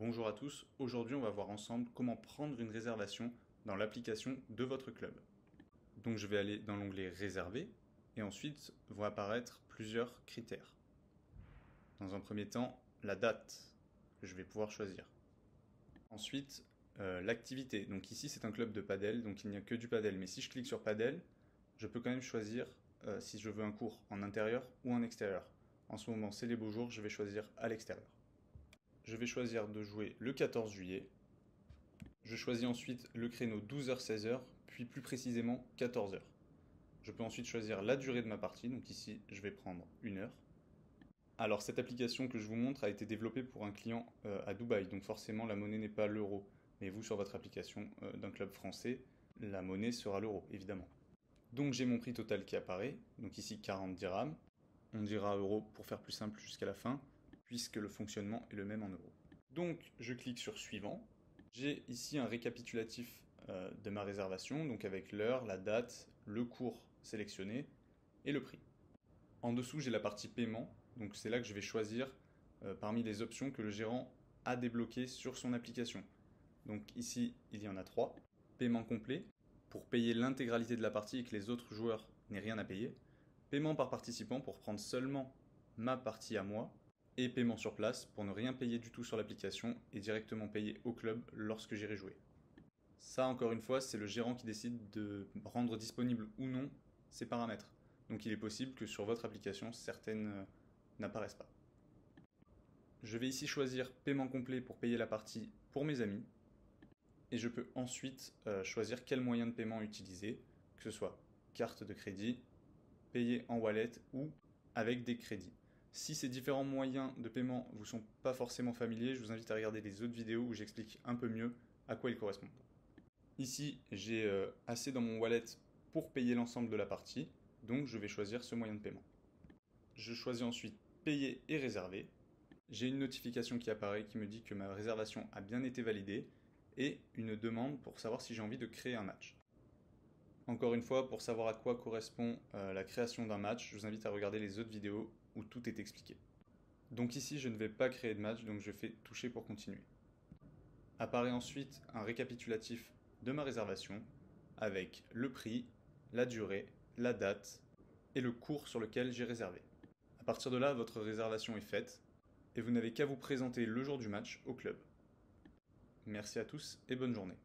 Bonjour à tous, aujourd'hui on va voir ensemble comment prendre une réservation dans l'application de votre club. Donc je vais aller dans l'onglet Réserver et ensuite vont apparaître plusieurs critères. Dans un premier temps, la date que je vais pouvoir choisir. Ensuite, l'activité. Donc ici c'est un club de padel, donc il n'y a que du padel. Mais si je clique sur padel, je peux quand même choisir si je veux un cours en intérieur ou en extérieur. En ce moment c'est les beaux jours, je vais choisir à l'extérieur. Je vais choisir de jouer le 14 juillet. Je choisis ensuite le créneau 12h-16h, puis plus précisément 14h. Je peux ensuite choisir la durée de ma partie, donc ici je vais prendre 1 heure. Alors cette application que je vous montre a été développée pour un client à Dubaï, donc forcément la monnaie n'est pas l'euro. Mais vous sur votre application d'un club français, la monnaie sera l'euro, évidemment. Donc j'ai mon prix total qui apparaît, donc ici 40 dirhams. On dira euro pour faire plus simple jusqu'à la fin, puisque le fonctionnement est le même en euros. Donc je clique sur suivant. J'ai ici un récapitulatif de ma réservation, donc avec l'heure, la date, le cours sélectionné et le prix. En dessous, j'ai la partie paiement, donc c'est là que je vais choisir parmi les options que le gérant a débloquées sur son application. Donc ici, il y en a 3. Paiement complet, pour payer l'intégralité de la partie et que les autres joueurs n'aient rien à payer. Paiement par participant, pour prendre seulement ma partie à moi. Et paiement sur place, pour ne rien payer du tout sur l'application et directement payer au club lorsque j'irai jouer. Ça, encore une fois, c'est le gérant qui décide de rendre disponible ou non ces paramètres. Donc il est possible que sur votre application, certaines n'apparaissent pas. Je vais ici choisir paiement complet pour payer la partie pour mes amis. Et je peux ensuite choisir quel moyen de paiement utiliser, que ce soit carte de crédit, payer en wallet ou avec des crédits. Si ces différents moyens de paiement vous sont pas forcément familiers, je vous invite à regarder les autres vidéos où j'explique un peu mieux à quoi ils correspondent. Ici, j'ai assez dans mon wallet pour payer l'ensemble de la partie, donc je vais choisir ce moyen de paiement. Je choisis ensuite payer et réserver. J'ai une notification qui apparaît qui me dit que ma réservation a bien été validée et une demande pour savoir si j'ai envie de créer un match. Encore une fois, pour savoir à quoi correspond la création d'un match, je vous invite à regarder les autres vidéos où tout est expliqué. Donc ici, je ne vais pas créer de match, donc je fais toucher pour continuer. Apparaît ensuite un récapitulatif de ma réservation avec le prix, la durée, la date et le cours sur lequel j'ai réservé. À partir de là, votre réservation est faite et vous n'avez qu'à vous présenter le jour du match au club. Merci à tous et bonne journée.